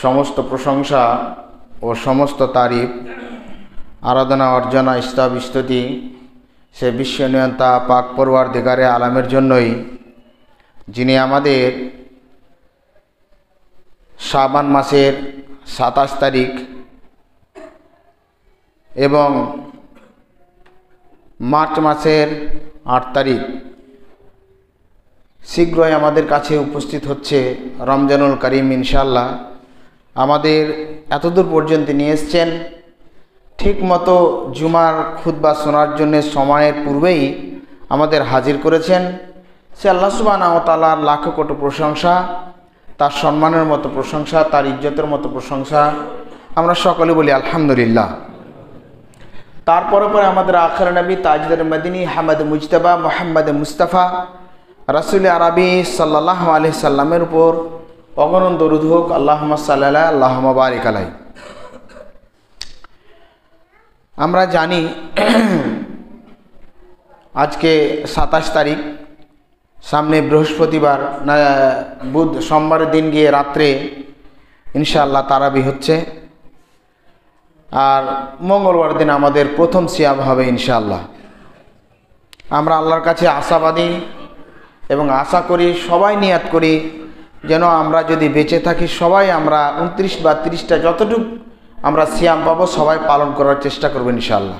সমস্ত প্রশংসা ও সমস্ত তারিফ আরাধনা অর্চনা স্তব স্তুতি সে বিশ্বনিয়ন্তা পাক পরওয়ারদিগারে আলামের জন্যই, যিনি আমাদের শাবান মাসের 27 তারিখ এবং মার্চ মাসের 8 তারিখ শীঘ্রই আমাদের কাছে উপস্থিত হচ্ছে রমজানুল করিম। ইনশাআল্লাহ আমাদের এতদূর পর্যন্ত নিয়ে এসছেন। ঠিক মতো জুমার খুতবা শোনার জন্য সময়ের পূর্বেই আমাদের হাজির করেছেন। সে আল্লাহ সুবহানাহু ওয়া তাআলার লাখ কোটি প্রশংসা, তার সম্মানের মতো প্রশংসা, তার ইজ্জতের মতো প্রশংসা আমরা সকলে বলি আলহামদুলিল্লাহ। তারপরে পরে আমাদের আখির নবী তাজদার মদিনী হামদ মুজতবা মুহাম্মদ মুস্তাফা রাসূল আরবি সাল্লাল্লাহু আলাইহি সাল্লামের উপর অগণন দরুদ হোক। আল্লাহুম্মা সাল্লি আলা আল্লাহুম্মা বারিক আলাই। আমরা জানি আজকে 27 তারিখ, সামনে বৃহস্পতিবার না বুধ সোমবারের দিন গিয়ে রাত্রে ইনশাআল্লাহ তারাবি হচ্ছে, আর মঙ্গলবার দিন আমাদের প্রথম সিয়াম হবে ইনশাআল্লাহ। আমরা আল্লাহর কাছে আশাবাদী এবং আশা করি, সবাই নিয়াত করি যেন আমরা যদি বেঁচে থাকি সবাই আমরা 29 বা 30টা যতটুকু আমরা সিয়াম পাবো সবাই পালন করার চেষ্টা করবো ইনশাআল্লাহ।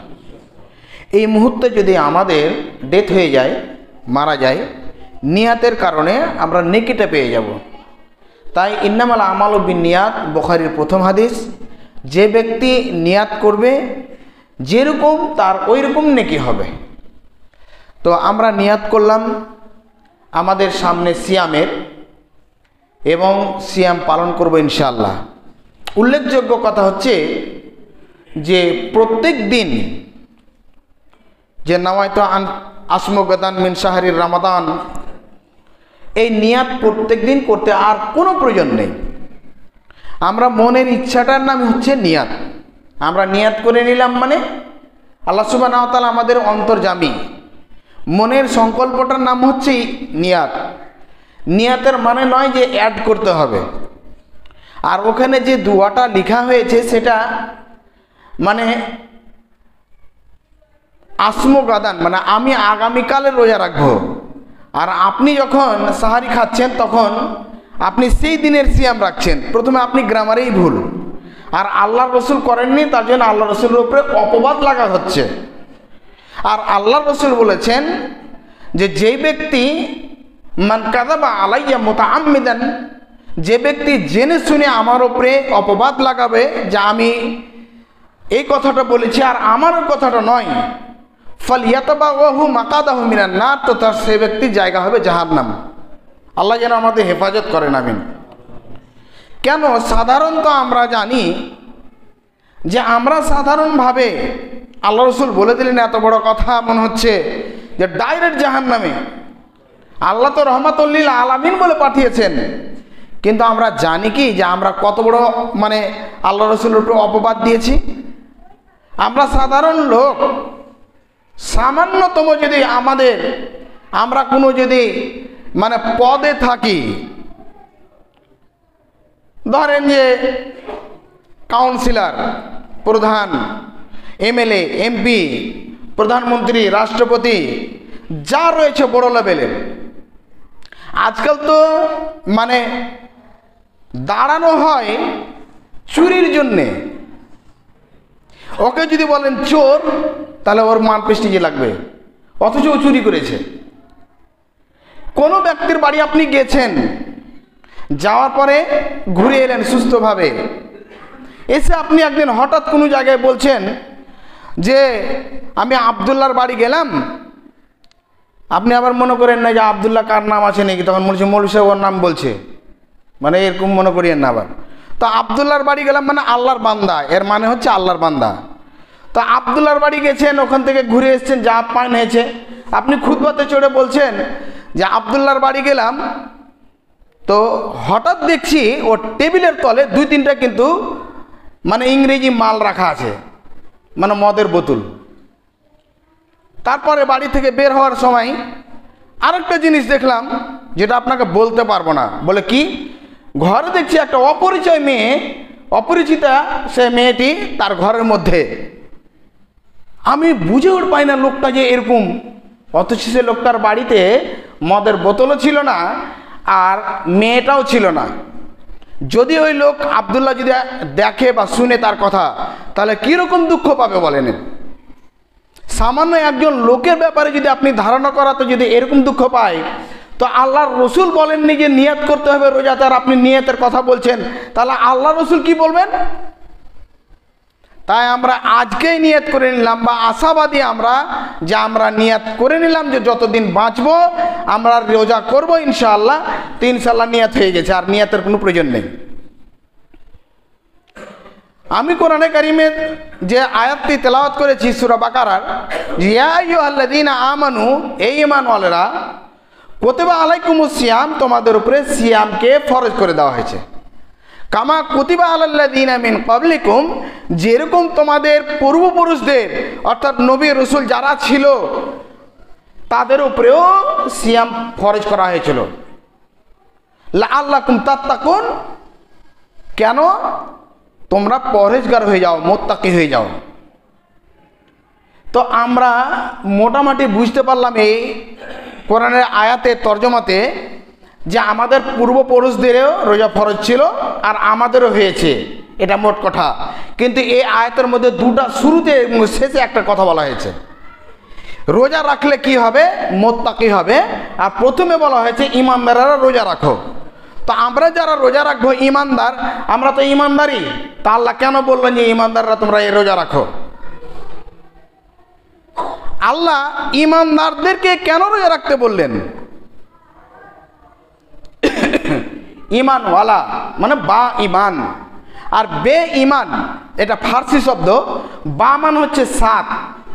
এই মুহূর্তে যদি আমাদের ডেথ হয়ে যায়, মারা যায়, নিয়াতের কারণে আমরা নেকিটা পেয়ে যাব। তাই ইন্নামাল আমালু বিন্নিয়াত, বুখারীর প্রথম হাদিস, যে ব্যক্তি নিয়াত করবে যেরকম তার ওই রকম নেকি হবে। তো আমরা নিয়াত করলাম আমাদের সামনে সিয়ামের, এবং সিয়াম পালন করব ইনশাআল্লাহ। উল্লেখযোগ্য কথা হচ্ছে যে প্রত্যেক দিন যে নাওয়াইতু আন আসমু গাদান মিন শাহরির রমাদান, এই নিয়াত প্রত্যেক দিন করতে আর কোনো প্রয়োজন নেই। আমরা মনের ইচ্ছাটার নাম হচ্ছে নিয়াত। আমরা নিয়াত করে নিলাম মানে আল্লাহ সুবহানাহু ওয়া তাআলা আমাদের অন্তর্যামী। মনের সংকল্পটার নাম হচ্ছে নিয়াত। নিয়াতের মানে নয় যে অ্যাড করতে হবে। আর ওখানে যে দুয়াটা লেখা হয়েছে সেটা মানে আসমু গাদান, মানে আমি আগামীকালে রোজা রাখবো। আর আপনি যখন সাহারি খাচ্ছেন তখন আপনি সেই দিনের সিয়াম রাখছেন। প্রথমে আপনি গ্রামারেই ভুল, আর আল্লাহ রসুল করেননি, তার জন্য আল্লাহ রসুলের উপরে অপবাদ লাগা হচ্ছে। আর আল্লাহ রসুল বলেছেন যে যেই ব্যক্তি মান কাযাবা আলাইয়া মুতাআম্মিদান, যে ব্যক্তি জেনে শুনে আমার উপরে অপবাদ লাগাবে যে আমি এই কথাটা বলেছি আর আমার কথাটা নয়, ফালইয়াতাবাওয়াহু মাকাদাহু মিনান নার, তো তার সে ব্যক্তির জায়গা হবে জাহান্নাম। আল্লাহ যেন আমাদের হেফাজত করেন, আমিন। কেন? সাধারণত আমরা জানি যে আমরা সাধারণভাবে আল্লাহ রসুল বলে দিলেন এত বড় কথা, মনে হচ্ছে যে ডাইরেক্ট জাহান্নামে। আল্লাহ তো রহমাতুল লিল আলামিন বলে পাঠিয়েছেন, কিন্তু আমরা জানি কি যে আমরা কত বড় মানে আল্লাহ রসুলের উপর অপবাদ দিয়েছি। আমরা সাধারণ লোক, সামান্যতম যদি আমরা কোনো যদি মানে পদে থাকি, ধরেন যে কাউন্সিলর, প্রধান, এমএলএ, এমপি, প্রধানমন্ত্রী, রাষ্ট্রপতি, যা রয়েছে বড় লেভেলের, আজকাল তো মানে দাঁড়ানো হয় চুরির জন্যে। ওকে যদি বলেন চোর, তাহলে ওর মান প্রেস্টিজে লাগবে, অথচ ও চুরি করেছে। কোনো ব্যক্তির বাড়ি আপনি গেছেন, যাওয়ার পরে ঘুরে এলেন সুস্থভাবে, এসে আপনি একদিন হঠাৎ কোনো জায়গায় বলছেন যে আমি আবদুল্লাহর বাড়ি গেলাম। আপনি আবার মনে করেন না যে আবদুল্লাহ কার নাম আছে নাকি, তখন বলছে মৌলভী সাহেব ওর নাম বলছে, মানে এরকম মনে করিয়েন না আবার। তো আবদুল্লাহর বাড়ি গেলাম মানে আল্লাহর বান্দা, এর মানে হচ্ছে আল্লাহর বান্দা। তো আবদুল্লাহর বাড়ি গেছেন, ওখান থেকে ঘুরে এসছেন, যা পান হয়েছে, আপনি খুতবাতে চড়ে বলছেন যে আবদুল্লাহর বাড়ি গেলাম, তো হঠাৎ দেখছি ওর টেবিলের তলে 2-3টা কিন্তু মানে ইংরেজি মাল রাখা আছে, মানে মদের বোতল। তারপরে বাড়ি থেকে বের হওয়ার সময় আরেকটা জিনিস দেখলাম, যেটা আপনাকে বলতে পারবো না। বলে কি? ঘরে দেখছি একটা অপরিচয় মেয়ে, অপরিচিতা সে মেয়েটি তার ঘরের মধ্যে। আমি বুঝে উঠ পাই না লোকটা যে এরকম, অথচ সে লোকটার বাড়িতে মদের বোতলও ছিল না আর মেয়েটাও ছিল না। যদি ওই লোক আব্দুল্লাহ যদি দেখে বা শুনে তার কথা, তাহলে কীরকম দুঃখ পাবে বলেন। সামান্য একজন লোকের ব্যাপারে যদি আপনি ধারণা করাতে যদি এরকম দুঃখ পায়, তো আল্লাহর রসুল বলেননি যে নিয়ত করতে হবে রোজাতে, আর আপনি নিয়তের কথা বলছেন, তাহলে আল্লাহ রসুল কি বলবেন? তাই আমরা আজকেই নিয়ত করে নিলাম, বা আশাবাদী আমরা যে আমরা নিয়ত করে নিলাম যে যতদিন বাঁচবো আমরা রোজা করব ইনশাআল্লাহ। তো ইনশাআল্লাহ নিয়ত হয়ে গেছে, আর নিয়তের কোনো প্রয়োজন নেই। আমি কোরআনে কারিমের যে আয়াতটি তেলাওয়াত করেছি সূরা বাকারার, ইয়া আইয়ুহাল্লাযীনা আমানু, এই ঈমানওয়ালারা, কুতিবা আলাইকুমুস সিয়াম, তোমাদের উপরে সিয়ামকে ফরজ করে দেওয়া হয়েছে। কামা কুতিবা আলাল্লাযীনা মিন ক্বাবলিকুম, যেরকম তোমাদের পূর্বপুরুষদের অর্থাৎ নবী রাসূল যারা ছিল তাদের উপরেও সিয়াম ফরজ করা হয়েছিল। লাআল্লাকুম তাত্তাকুন, কেন? তোমরা পরহেজগার হয়ে যাও, মুত্তাকি হয়ে যাও। তো আমরা মোটামুটি বুঝতে পারলাম এই কোরআনের আয়াতের তর্জমাতে যে আমাদের পূর্বপুরুষদেরও রোজা ফরজ ছিল আর আমাদেরও হয়েছে, এটা মোট কথা। কিন্তু এই আয়াতের মধ্যে দুটা, শুরুতে এবং শেষে একটা কথা বলা হয়েছে। রোজা রাখলে কি হবে? মুত্তাকি হবে। আর প্রথমে বলা হয়েছে ঈমানদারেরা রোজা রাখো। তো আমরা যারা রোজা রাখবো ঈমানদার, আমরা তো ঈমানদারই। তা আল্লাহ কেন বললেন যে ঈমানদাররা তোমরা এই রোজা রাখো? আল্লাহ ঈমানদারদেরকে কেন রোজা রাখতে বললেন? ঈমানওয়ালা মানে বা ঈমান, আর বে ঈমান এটা ফার্সি শব্দ। বা মান হচ্ছে সাত,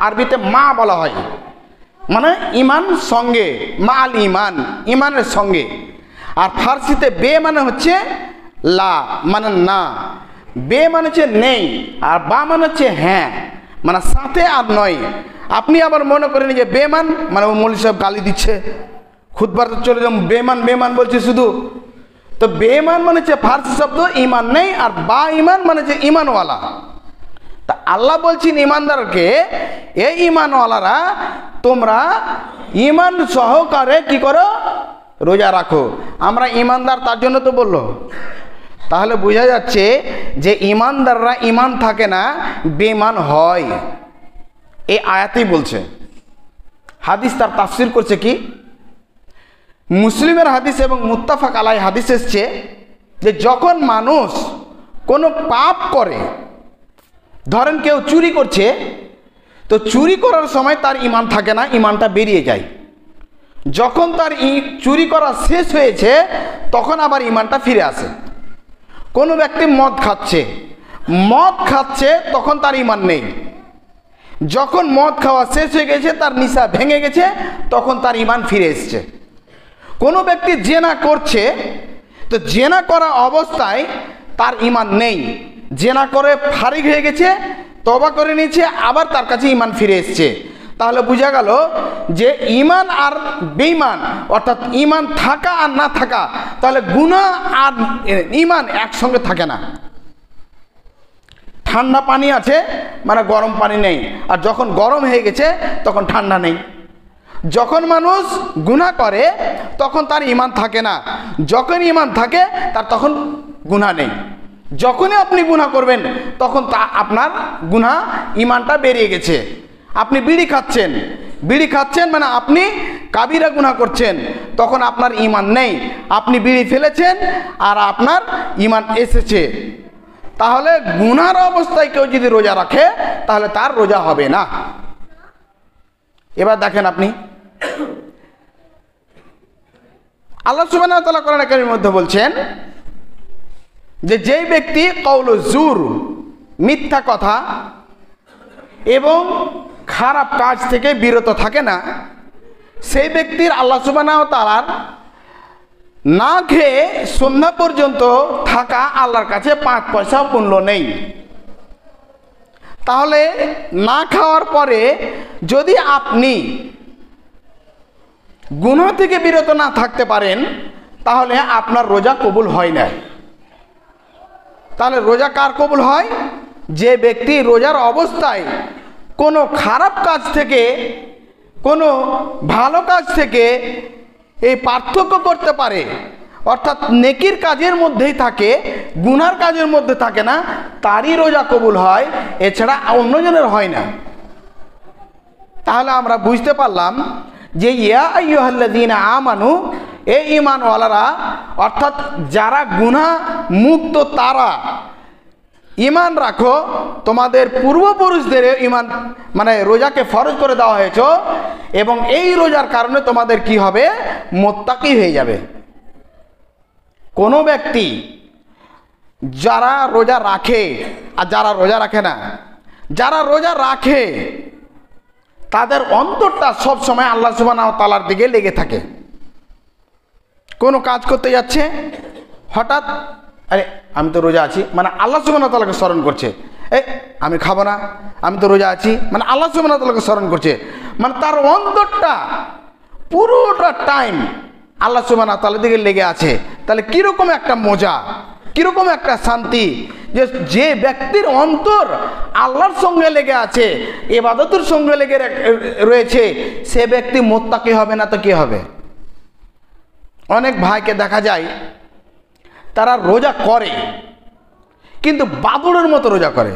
আরবিতে মা বলা হয়, মানে ঈমান সঙ্গে, মাল ঈমান, ঈমানের সঙ্গে। আর ফার্সিতে বে মানে হচ্ছে লা, মানে না। বে মানে হচ্ছে নেই, আর বা মানে হচ্ছে হ্যাঁ, মানে সাথে আর নয়। আপনি আবার মনে করেন যে বেমান মানে ও মৌলভী সাহেব গালি দিচ্ছে, খুতবার চলে যাম বেমান বেমান বলছে শুধু। তো বেমান মানে হচ্ছে ফার্সি শব্দ, ঈমান নেই। আর বা ঈমান মানে হচ্ছে ঈমানওয়ালা। তা আল্লাহ বলছেন ঈমানদারকে, এই ঈমানওয়ালারা তোমরা ঈমান সহকারে কি করো? রোজা রাখো। আমরা ঈমানদার তার জন্য তো বললো। তাহলে বোঝা যাচ্ছে যে ঈমানদাররা ঈমান থাকে না, বেঈমান হয়। এই আয়াতেই বলছে। হাদিস তার তাফসির করছে কি? মুসলিমের হাদিস এবং মুত্তাফাক আলাই হাদিস এসছে যে যখন মানুষ কোনো পাপ করে, ধরেন কেউ চুরি করছে, তো চুরি করার সময় তার ঈমান থাকে না, ঈমানটা বেরিয়ে যায়। যখন তার চুরি করা শেষ হয়েছে তখন আবার ঈমানটা ফিরে আসে। কোনো ব্যক্তি মদ খাচ্ছে তখন তার ঈমান নেই। যখন মদ খাওয়া শেষ হয়ে গেছে, তার নিশা ভেঙে গেছে, তখন তার ঈমান ফিরে এসছে। কোনো ব্যক্তি জেনা করছে, তো জেনা করা অবস্থায় তার ঈমান নেই, জেনা করে ফারিগ হয়ে গেছে, তওবা করে নিয়েছে, আবার তার কাছে ঈমান ফিরে এসছে। তাহলে বোঝা গেল যে ঈমান আর বেঈমান, অর্থাৎ ঈমান থাকা আর না থাকা, তাহলে গুনাহ আর ঈমান একসঙ্গে থাকে না। ঠান্ডা পানি আছে মানে গরম পানি নেই, আর যখন গরম হয়ে গেছে তখন ঠান্ডা নেই। যখন মানুষ গুনাহ করে তখন তার ঈমান থাকে না, যখন ঈমান থাকে তার তখন গুনাহ নেই। যখনই আপনি গুনাহ করবেন তখন তা আপনার গুনাহ, ঈমানটা বেরিয়ে গেছে। আপনি বিড়ি খাচ্ছেন মানে আপনি কাবিরা গুনাহ করছেন, তখন আপনার ঈমান নেই। আপনি বিড়ি ফেলেছেন আর আপনার ঈমান এসেছে। তাহলে গুনার অবস্থায় কেউ যদি রোজা রাখে তাহলে তার রোজা হবে না। এবার দেখেন আপনি, আল্লাহ সুবহানাহু ওয়া তাআলা কোরআন কারীমের মধ্যে বলছেন যে যেই ব্যক্তি কওলু জুর, মিথ্যা কথা এবং খারাপ কাজ থেকে বিরত থাকে না, সেই ব্যক্তির আল্লাহ সুবহানাহু ওয়া তাআলার না খেয়ে সন্ধ্যা পর্যন্ত থাকা আল্লাহর কাছে 5 পয়সা মূল্য নেই। তাহলে না খাওয়ার পরে যদি আপনি গুনাহ থেকে বিরত না থাকতে পারেন, তাহলে আপনার রোজা কবুল হয় না। তাহলে রোজা কার কবুল হয়? যে ব্যক্তি রোজার অবস্থায় কোনো খারাপ কাজ থেকে, কোনো ভালো কাজ থেকে এই পার্থক্য করতে পারে, অর্থাৎ নেকির কাজের মধ্যেই থাকে, গুনার কাজের মধ্যে থাকে না, তারই রোজা কবুল হয়, এছাড়া অন্যজনের হয় না। তাহলে আমরা বুঝতে পারলাম যে ইয়া আইয়ুহাল্লাযীনা আমানু, এই ঈমানওয়ালারা, অর্থাৎ যারা গুনাহ মুক্ত তারা ঈমান রাখো, তোমাদের পূর্বপুরুষদের ঈমান মানে রোজাকে ফরজ করে দেওয়া হয়েছে, এবং এই রোজার কারণে তোমাদের কি হবে? মুত্তাকি হয়ে যাবে। কোনো ব্যক্তি যারা রোজা রাখে আর যারা রোজা রাখে না, যারা রোজা রাখে তাদের অন্তরটা সব সময় আল্লাহ সুবহানাহু ওয়া তাআলার দিকে লেগে থাকে। কোনো কাজ করতে যাচ্ছে, হঠাৎ আরে আমি তো রোজা আছি, মানে আল্লাহ সুবহানাহু ওয়া তাআলাকে স্মরণ করছে, আমি খাবো না, আমি তো রোজা আছি, মানে আল্লাহ সুবহানাহু ওয়া তাআলাকে স্মরণ করছে, মানে তার অন্তরটা পুরোটা টাইম আল্লাহ সুবহানাহু ওয়া তাআলার দিকে লেগে আছে। তাহলে কীরকম একটা মজা, কীরকম একটা শান্তি, যে ব্যক্তির অন্তর আল্লাহর সঙ্গে লেগে আছে, ইবাদতের সঙ্গে লেগে রয়েছে, সে ব্যক্তি মুত্তাকি হবে না তো কি হবে? অনেক ভাইকে দেখা যায় তারা রোজা করে কিন্তু বাদুড়ের মতো রোজা করে।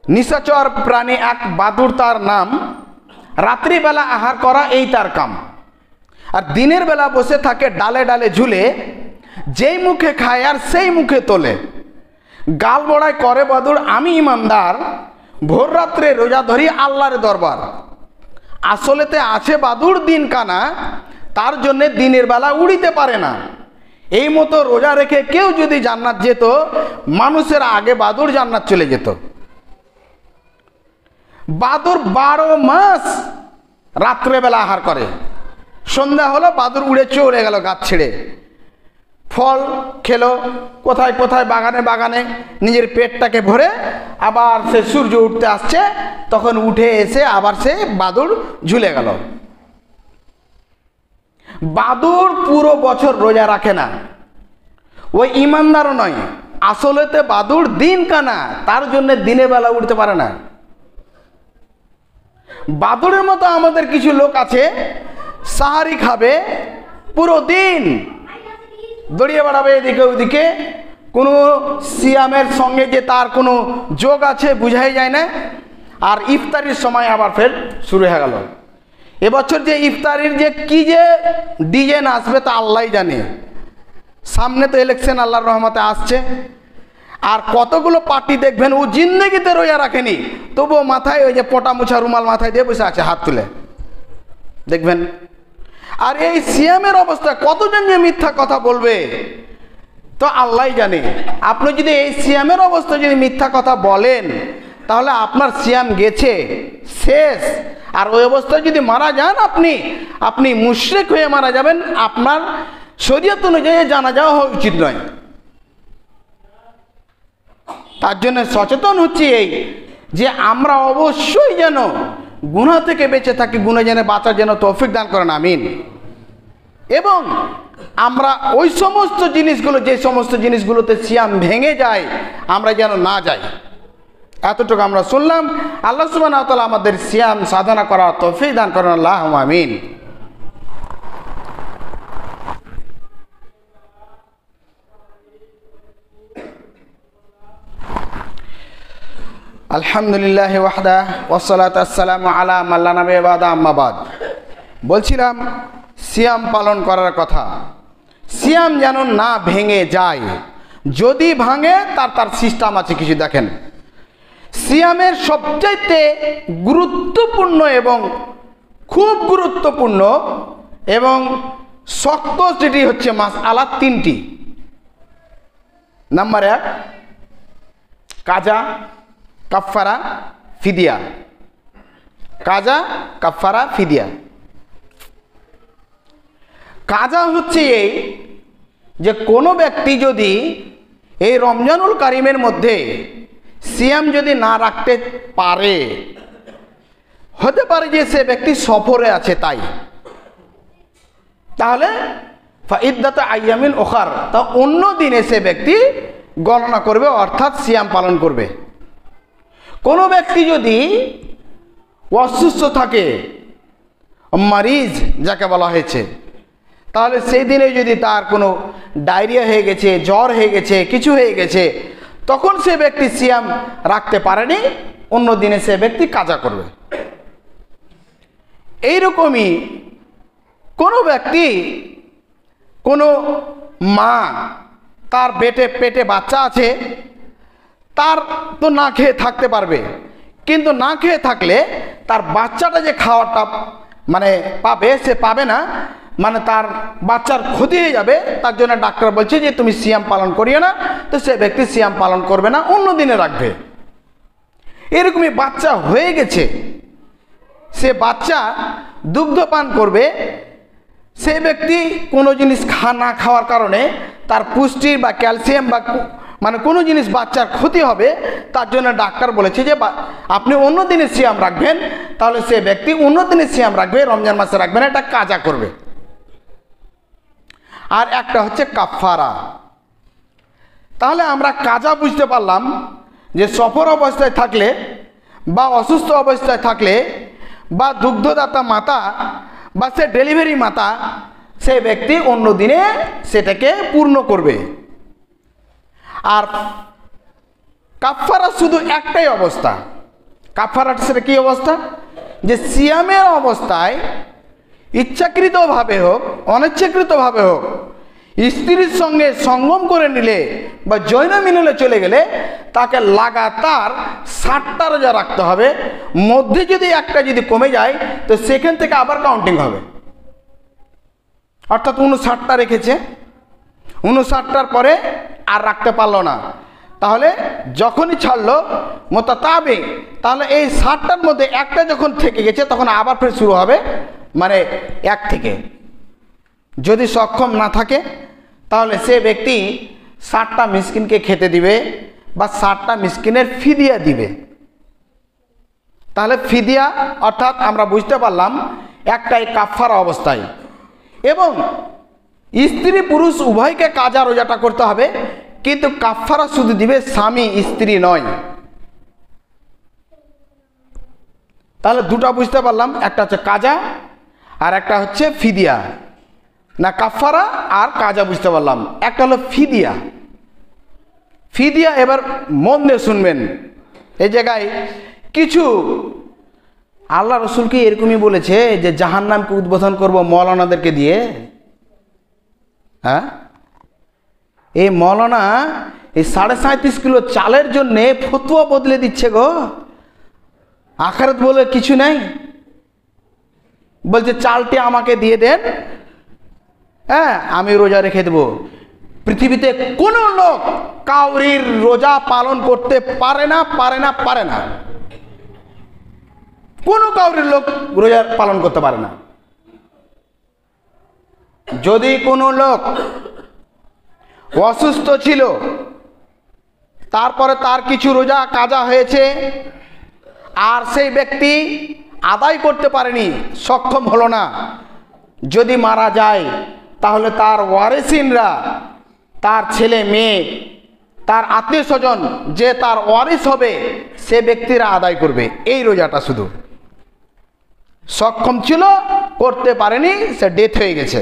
নিশাচর প্রাণী এক বাদুড় তার নাম, রাত্রিবেলা আহার করা এই তার কাম, আর দিনের বেলা বসে থাকে ডালে ডালে ঝুলে, যেই মুখে খায় আর সেই মুখে তোলে, গাল বড়াই করে বাদুড় আমি ইমানদার, ভোর রাত্রে রোজা ধরি আল্লাহর দরবার। আসলেতে আছে বাদুড় দিন কানা, তার জন্যে দিনের বেলা উড়িতে পারে না। এই মতো রোজা রেখে কেউ যদি জান্নাত যেত, মানুষের আগে বাদুড় জান্নাত চলে যেত। বাদুড় 12 মাস রাত্রেবেলা আহার করে, সন্ধ্যা হলো বাদুড় উড়ে চলে গেল গাছ ছেড়ে, ফল খেলো কোথায় কোথায়, বাগানে বাগানে, নিজের পেটটাকে ভরে, আবার সে সূর্য উঠতে আসছে, তখন উঠে এসে আবার সে বাদুড় ঝুলে গেল। বাদুড় পুরো বছর রোজা রাখে না, ওই ইমানদারও নয়, আসলেতে বাদুড় দিন কানা, তার জন্য দিনের বেলা উঠতে পারে না। বাদুড়ের মতো আমাদের কিছু লোক আছে, সাহারি খাবে পুরো দিন, দড়িয়ে বেড়াবে এদিকে ওদিকে, কোনো সিয়ামের সঙ্গে যে তার কোনো যোগ আছে বুঝাই যায় না, আর ইফতারির সময় আবার ফের শুরু হয়ে গেল। এবছর যে ইফতারির যে কি যে ডিজাইন আসবে তা আল্লাহই জানে। সামনে তো ইলেকশন আল্লাহর রহমতে আসছে, আর কতগুলো পার্টি দেখবেন ও জিন্দগিতে রোজা রাখেনি, তবুও মাথায় ওই যে পোটা মুছা রুমাল মাথায় দিয়ে বসে আছে হাত তুলে, দেখবেন। আর এই সিয়ামের অবস্থা কতজন যে মিথ্যা কথা বলবে তো আল্লাহই জানে। আপনি যদি এই সিয়ামের অবস্থা যদি মিথ্যা কথা বলেন, তাহলে আপনার সিয়াম গেছে, শেষ। আর ওই অবস্থায় যদি মারা যান, আপনি মুশরিক হয়ে মারা যাবেন, আপনার শরীয়ত অনুযায়ী জানাজা হওয়া উচিত নয়। তার জন্য সচেতন হচ্ছি এই যে আমরা অবশ্যই যেন গুনাহ থেকে বেঁচে থাকি, গুনাহ যেন বাঁচার যেন তৌফিক দান করেন, আমিন। এবং আমরা ওই সমস্ত জিনিসগুলো, যে সমস্ত জিনিসগুলোতে সিয়াম ভেঙে যায়, আমরা যেন না যাই। এতটুকু আমরা শুনলাম। আল্লাহ সুবহানাহু ওয়া তাআলা আমাদের সিয়াম সাধনা করার তৌফিক দান করেন, আল্লাহুম্মা আমিন। আলহামদুলিল্লাহ ওয়াহদা ওয়াসসালাতু ওয়াসসালামু আলা মান লা নাবিয়্যা বা'দা, আম্মা বাদ। বলছিলাম সিয়াম পালন করার কথা। সিয়াম যেন না ভেঙে যায়, যদি ভাঙে তার সিস্টেম আছে কিছু। দেখেন, সিয়ামের সবচাইতে গুরুত্বপূর্ণ এবং খুব গুরুত্বপূর্ণ এবং শক্ত যেটি হচ্ছে মাসআলা 3টি। নাম্বার 1 কাজা, কাফারা, ফিদিয়া। কাজা, কাফারা, ফিদিয়া। কাজা হচ্ছে এই যে কোনো ব্যক্তি যদি এই রমজানুল কারিমের মধ্যে সিয়াম যদি না রাখতে পারে, হতে পারে যে সে ব্যক্তি সফরে আছে, তাহলে ফাইদ্দাতু আইয়ামিন উখার, তা অন্য দিনে সে ব্যক্তি গণনা করবে, অর্থাৎ সিয়াম পালন করবে। কোনো ব্যক্তি যদি অসুস্থ থাকে, মারিজ যাকে বলা হয়েছে, তাহলে সেই দিনে যদি তার কোনো ডায়রিয়া হয়ে গেছে, জ্বর হয়ে গেছে, কিছু হয়ে গেছে, তখন সে ব্যক্তি সিয়াম রাখতে পারেনি, অন্য দিনে সে ব্যক্তি কাজা করবে। এইরকমই কোনো ব্যক্তি, কোনো মা, তার পেটে বাচ্চা আছে, তার তো না খেয়ে থাকতে পারবে, কিন্তু না খেয়ে থাকলে তার বাচ্চাটা যে খাওয়াটা মানে পাবে, সে পাবে না, মানে তার বাচ্চার ক্ষতি হয়ে যাবে। তার জন্য ডাক্তার বলছে যে তুমি সিয়াম পালন করিও না, তো সে ব্যক্তি সিয়াম পালন করবে না, অন্য দিনে রাখবে। এরকমই বাচ্চা হয়ে গেছে, সে বাচ্চা দুগ্ধ পান করবে, সে ব্যক্তি কোনো জিনিস না খাওয়ার কারণে তার পুষ্টি বা ক্যালসিয়াম বা মানে কোনো জিনিস বাচ্চার ক্ষতি হবে, তার জন্য ডাক্তার বলেছে যে আপনি অন্য দিনে সিয়াম রাখবেন, তাহলে সে ব্যক্তি অন্য দিনে সিয়াম রাখবে, রমজান মাসে রাখবে না, এটা কাজা করবে। আর একটা হচ্ছে কাফারা। তাহলে আমরা কাজা বুঝতে পারলাম যে সফর অবস্থায় থাকলে বা অসুস্থ অবস্থায় থাকলে বা দুগ্ধদাতা মাতা বা সে ডেলিভারি মাতা, সে ব্যক্তি অন্য দিনে সেটাকে পূর্ণ করবে। আর কাফারা শুধু একটাই অবস্থা। কাফারাটা সেটা কি অবস্থা? যে সিয়ামের অবস্থায় ইচ্ছাকৃতভাবে হোক অনিচ্ছাকৃতভাবে হোক স্ত্রীর সঙ্গে সঙ্গম করে নিলে বা জৈন মিলনে চলে গেলে তাকে লাগাতার 60টা রোজা রাখতে হবে। মধ্যে যদি একটা যদি কমে যায় তো সেখান থেকে আবার কাউন্টিং হবে, অর্থাৎ 59টা রেখেছে, 59টার পরে আর রাখতে পারলো না, তাহলে যখনই ছাড়লো মোতাতাবে, তাহলে এই 60টার মধ্যে একটা যখন থেকে গেছে তখন আবার ফের শুরু হবে, মানে 1 থেকে। যদি সক্ষম না থাকে তাহলে সে ব্যক্তি 60টা মিসকিনকে খেতে দিবে বা 60টা মিসকিনের ফিদিয়া দিবে। তাহলে ফিদিয়া অর্থাৎ আমরা বুঝতে পারলাম একটাই কাফারা অবস্থায়, এবং স্ত্রী পুরুষ উভয়কে কাজা রোজাটা করতে হবে, কিন্তু কাফারা শুধু দিবে স্বামী, স্ত্রী নয়। তাহলে দুটো বুঝতে পারলাম, একটা হচ্ছে কাজা আর একটা হচ্ছে ফিদিয়া। না কাফারা আর কাজা বুঝতে পারলাম, একটা হলো ফিদিয়া। ফিদিয়া এবার মন দিয়ে শুনবেন, এই জায়গায় কিছু আল্লাহ রসুল কি এরকমই বলেছে যে জাহান্নামকে উদ্বোধন করব মৌলানাদেরকে দিয়ে? হ্যাঁ, এই মৌলানা এই 37.5 কিলো চালের জন্যে ফতুয়া বদলে দিচ্ছে গো। আখিরাত বলে কিছু নেই, বলছে চালটি আমাকে দিয়ে দেন, হ্যাঁ আমি রোজা রেখে দেব। পৃথিবীতে কোনো লোক কাউরির রোজা পালন করতে পারে না, পারে না, পারে না। কোনো কাউরির লোক রোজা পালন করতে পারে না। যদি কোনো লোক অসুস্থ ছিল, তারপরে তার কিছু রোজা কাজা হয়েছে, আর সেই ব্যক্তি আদায় করতে পারেনি, সক্ষম হলো না, যদি মারা যায় তাহলে তার ওয়ারিসিনরা, তার ছেলে মেয়ে, তার আত্মীয় স্বজন যে তার ওয়ারিস হবে, সে ব্যক্তিরা আদায় করবে এই রোজাটা। শুধু সক্ষম ছিল, করতে পারেনি, সে ডেথ হয়ে গেছে।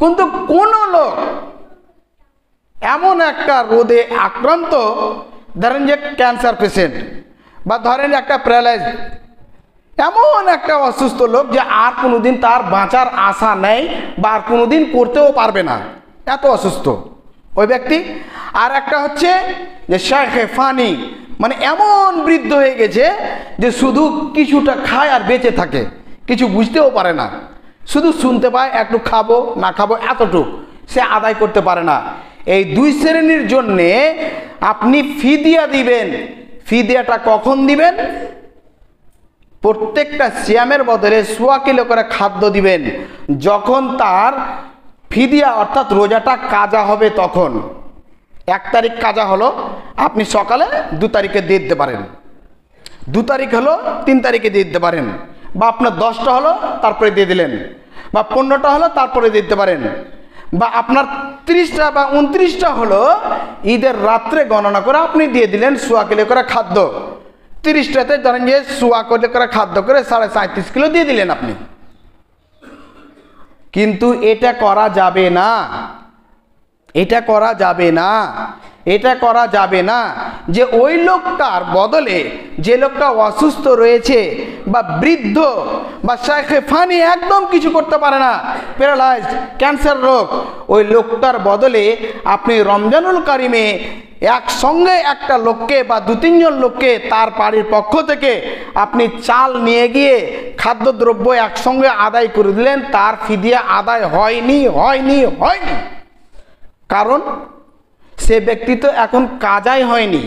কিন্তু কোন লোক এমন একটা রোগে আক্রান্ত, ধরেন যে ক্যান্সার পেশেন্ট, বা ধরেন একটা প্যারালাইজ, এমন একটা অসুস্থ লোক যে আর কোনোদিন তার বাঁচার আশা নেই বা আর কোনোদিন করতেও পারবে না, এত অসুস্থ ওই ব্যক্তি। আর একটা হচ্ছে যে শাইখে ফানি, মানে এমন বৃদ্ধ হয়ে গেছে যে শুধু কিছুটা খায় আর বেঁচে থাকে, কিছু বুঝতেও পারে না, শুধু শুনতে পায় একটু খাবো না খাবো এতটুক, সে আদায় করতে পারে না। এই দুই শ্রেণীর জন্যে আপনি ফিদিয়া দিবেন। ফিদিয়াটা কখন দিবেন? প্রত্যেকটা সিয়ামের বদলে 1.25 কিলো করে খাদ্য দিবেন, যখন তার ফিদিয়া অর্থাৎ রোজাটা কাজা হবে তখন। 1 তারিখ কাজা হলো, আপনি সকালে 2 তারিখে দিয়ে দিতে পারেন, 2 তারিখ হলো 3 তারিখে দিয়ে দিতে পারেন, বা আপনার 10টা হলো তারপরে দিয়ে দিলেন, বা 15টা হলো তারপরে দিয়ে দিতে পারেন। বা আপনার 30টা বা 29টা হলো ঈদের রাত্রে গণনা করে আপনি দিয়ে দিলেন সোয়া কিলো করে খাদ্য। 30টাতে ধরেন যে সোয়া কিলো করে খাদ্য করে 37.5 কিলো দিয়ে দিলেন আপনি। কিন্তু এটা করা যাবে না, এটা করা যাবে না, এটা করা যাবে না যে ওই লোকটার বদলে যে লোকটা অসুস্থ রয়েছে বা বৃদ্ধ বা শাইখে ফানি একদম কিছু করতে পারে না, প্যারালাইজড, ক্যান্সার রোগ, ওই লোকটার বদলে আপনি রমজানুল কারিমে একসঙ্গে একটা লোককে বা 2-3 জন লোককে তার বাড়ির পক্ষ থেকে আপনি চাল নিয়ে গিয়ে খাদ্যদ্রব্য একসঙ্গে আদায় করে দিলেন, তার ফিদিয়া আদায় হয়নি, হয়নি, হয়নি। কারণ সে ব্যক্তি তো এখন কাজাই হয়নি,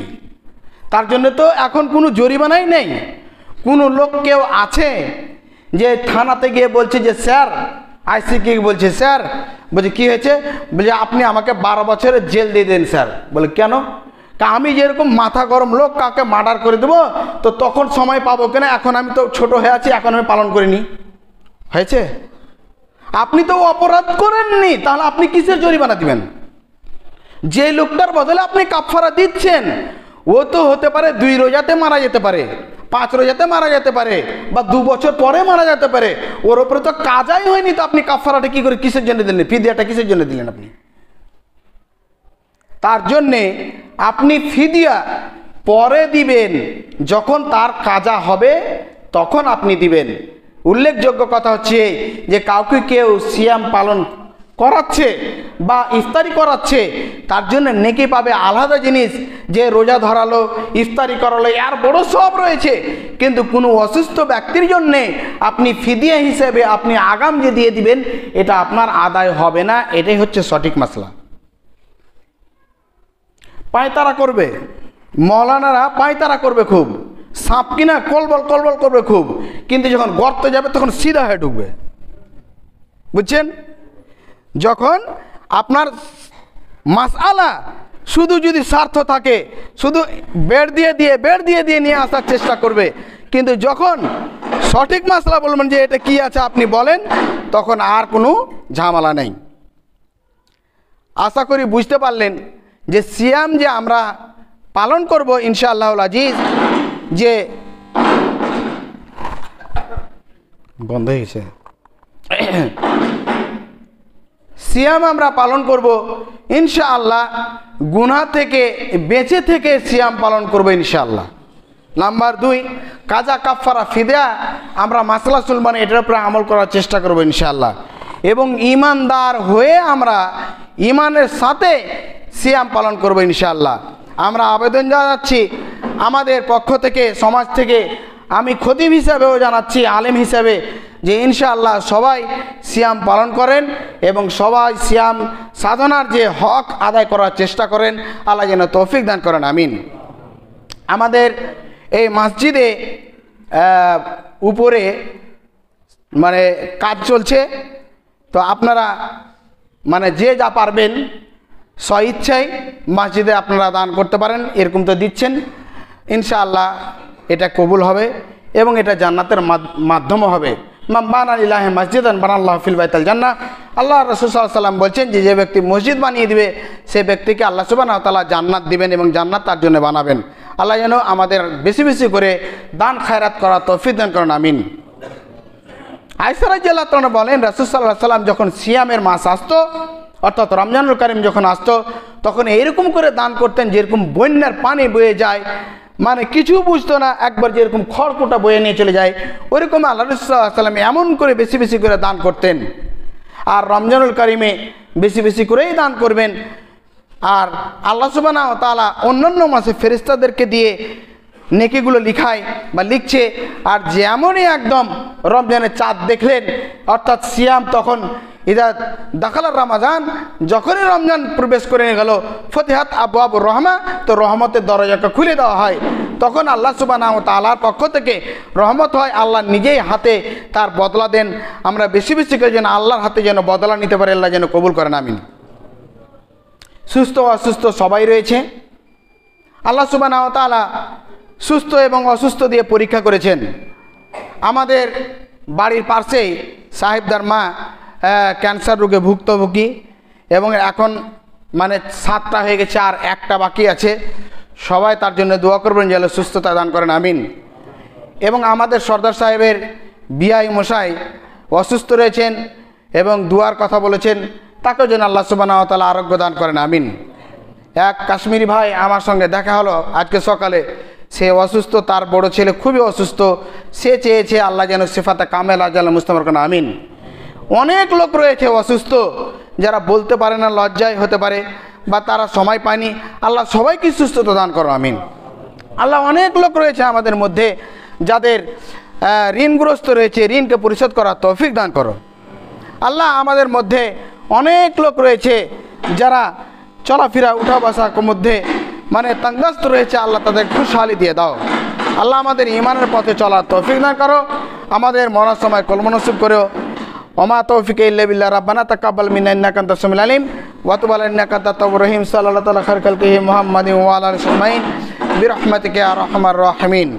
তার জন্য তো এখন কোনো জরিমানাই নেই। কোনো লোক কেউ আছে যে থানাতে গিয়ে বলছে যে স্যার, আইসিকে বলছে স্যার, বলছে কী হয়েছে, বলছে আপনি আমাকে 12 বছরের জেল দিয়ে দেন স্যার। বলে কেন? আমি যেরকম মাথা গরম লোক কাউকে মার্ডার করে দেবো তো তখন সময় পাবো কেনা, এখন আমি তো ছোট হয়ে আছি, এখন আমি পালন করিনি। হয়েছে? আপনি তো অপরাধ করেননি, তাহলে আপনি কিসের জরিমানা দিবেন? যে লোকটার বদলে আপনি কাফারা দিচ্ছেন ও তো হতে পারে 2 রোজাতে মারা যেতে পারে, 5 রোজাতে মারা যেতে পারে, বা 2 বছর পরে মারা যেতে পারে, ওর উপরে তো কাজাই হয়নি, তো আপনি কাফারাটা কি করে কিসের জন্য দিলেন, ফিদিয়াটা কিসের জন্য দিলেন আপনি? তার জন্যে আপনি ফিদিয়া পরে দিবেন, যখন তার কাজা হবে তখন আপনি দিবেন। উল্লেখযোগ্য কথা হচ্ছে যে কাউকে কেউ সিয়াম পালন করাচ্ছে বা ইফতারি করাচ্ছে, তার জন্য নেকি পাবে আলাদা জিনিস, যে রোজা ধরালো, ইফতারি করালো, এর বড় সব রয়েছে। কিন্তু কোনো অসুস্থ ব্যক্তির জন্যে আপনি ফিদিয়া হিসেবে আপনি আগাম যে দিয়ে দিবেন, এটা আপনার আদায় হবে না। এটাই হচ্ছে সঠিক মাসলা। পায়তারা করবে, মৌলানারা পায়তারা করবে খুব, সাপ কিনা কলবল কলবল করবে খুব, কিন্তু যখন গর্তে যাবে তখন সিধা হয়ে ঢুকবে। বুঝছেন? যখন আপনার মাসআলা শুধু যদি স্বার্থ থাকে, শুধু বেড় দিয়ে দিয়ে নিয়ে আসার চেষ্টা করবে, কিন্তু যখন সঠিক মাসলা বলবেন যে এটা কি আছে আপনি বলেন, তখন আর কোনো ঝামেলা নেই। আশা করি বুঝতে পারলেন যে সিয়াম যে আমরা পালন করব ইনশাআল্লাহুল আজিজ, যে বন্ধ হয়ে গেছে, সিয়াম আমরা পালন করব ইনশাআল্লাহ, গুনাহ থেকে বেঁচে থেকে সিয়াম পালন করব ইনশাআল্লাহ। নাম্বার 2, কাজা কাফারা ফিদিয়া আমরা মাসলা সুলমান এটার উপরে আমল করার চেষ্টা করব ইনশাআল্লাহ, এবং ইমানদার হয়ে আমরা ইমানের সাথে সিয়াম পালন করব ইনশাআল্লাহ। আমরা আবেদন জানাচ্ছি আমাদের পক্ষ থেকে, সমাজ থেকে, আমি খতিব হিসাবেও জানাচ্ছি, আলেম হিসাবে, যে ইনশাআল্লাহ সবাই সিয়াম পালন করেন এবং সবাই সিয়াম সাধনার যে হক আদায় করার চেষ্টা করেন। আল্লাহ যেন তৌফিক দান করেন, আমিন। আমাদের এই মসজিদে উপরে মানে কাজ চলছে, তো আপনারা মানে যে যা পারবেন স্বইচ্ছায় মসজিদে আপনারা দান করতে পারেন, এরকম তো দিচ্ছেন। ইনশাআল্লাহ এটা কবুল হবে এবং এটা জান্নাতের মাধ্যমও হবে। বানা লিল্লাহি মসজিদান বানাল্লাহু ফিল বাইতিল জান্নাহ। আল্লাহ রাসূল সাল্লাল্লাহু আলাইহি ওয়াসাল্লাম বলছেন যে ব্যক্তি মসজিদ বানিয়ে দিবে সে ব্যক্তিকে আল্লাহ সুবহানাহু ওয়া তাআলা জান্নাত দিবেন এবং জান্নাত তার জন্য বানাবেন। আল্লাহ যেন আমাদের বেশি বেশি করে দান খায়রাত করার তৌফিক দান করেন, আমিন। আয়েশা রাদিয়াল্লাহু তাআলা বলেন, রাসূল সাল্লাল্লাহু আলাইহি ওয়াসাল্লাম যখন সিয়ামের মাস আসতো, অর্থাৎ রমজানুল কারীম যখন আসতো, তখন এরকম করে দান করতেন যেরকম বন্যার পানি বয়ে যায়, মানে কিছু বুঝতো না, একবার যেরকম খড়কুটা বয়ে নিয়ে চলে যায়, ওইরকম আল্লাহ রাসূল সাল্লাল্লাহু আলাইহি ওয়াসাল্লাম এমন করে বেশি বেশি করে দান করতেন। আর রমজানুল কারীমে বেশি বেশি করেই দান করবেন। আর আল্লাহ সুবহানাহু ওয়া তাআলা অন্যান্য মাসে ফেরেশতাদেরকে দিয়ে নেকিগুলো লিখায় বা লিখছে। আর যেমনই একদম রমজানের চাঁদ দেখলেন, অর্থাৎ সিয়াম তখন ইদা দাখালার রমাজান, যখনই রমজান প্রবেশ করে গেল, ফতিহাত আবওয়াবুর রহমা, তো রহমতের দরজাকে খুলে দেওয়া হয়। তখন আল্লাহ সুবহানাহু ওয়া তাআলার পক্ষ থেকে রহমত হয়, আল্লাহ নিজেই হাতে তার বদলা দেন। আমরা বেশি বেশি করে যেন আল্লাহর হাতে যেন বদলা নিতে পারে, আল্লাহ যেন কবুল করেন, আমিন। সুস্থ অসুস্থ সবাই রয়েছে, আল্লাহ সুবহানাহু ওয়া তাআলা সুস্থ এবং অসুস্থ দিয়ে পরীক্ষা করেছেন। আমাদের বাড়ির পাশেই সাহেবদার মা ক্যান্সার রোগে ভুক্তভোগী, এবং এখন মানে 7টা হয়ে গেছে, আর একটা বাকি আছে। সবাই তার জন্য দোয়া করবেন যেন সুস্থতা দান করেন, আমিন। এবং আমাদের সর্দার সাহেবের বিআই মশাই অসুস্থ রয়েছেন এবং দুয়ার কথা বলেছেন, তাকেও যেন আল্লাহ সুবহানাহু ওয়া তাআলা আরোগ্য দান করেন, আমিন। এক কাশ্মীরি ভাই আমার সঙ্গে দেখা হলো আজকে সকালে, সে অসুস্থ, তার বড় ছেলে খুবই অসুস্থ, সে চেয়েছে আল্লাহ যেন সিফাতে কামেলা যেন মুস্তামর করেন, আমিন। অনেক লোক রয়েছে অসুস্থ, যারা বলতে পারে না, লজ্জায় হতে পারে বা তারা সময় পায়নি, আল্লাহ সবাইকে সুস্থতা দান করো, আমিন। আল্লাহ অনেক লোক রয়েছে আমাদের মধ্যে যাদের ঋণগ্রস্ত রয়েছে, ঋণকে পরিশোধ করার তৌফিক দান করো। আল্লাহ আমাদের মধ্যে অনেক লোক রয়েছে যারা চলাফেরা উঠা বসার মধ্যে মানে তঙ্গস্ত রয়েছে, আল্লাহ তাদের খুশহালি দিয়ে দাও। আল্লাহ আমাদের ঈমানের পথে চলার তৌফিক দান করো, আমাদের মরার সময় কলম নসিব করো। ওমা তৌফিক ইল্লা বিল্লাহ, রাব্বানা তাকাব্বাল মিন্না ইন্নাকা আনতাস সামিউল আলিম ওয়া তুব আলাইনা ইন্নাকা আনতাত তাওয়াবুর রহিম। সাল্লাল্লাহু আলা খায়রিল খালকিহি মুহাম্মাদিন ওয়া আলা আলিহি ওয়া সাহবিহি বিরহমাতিকা ইয়া আরহামার রাহিমিন।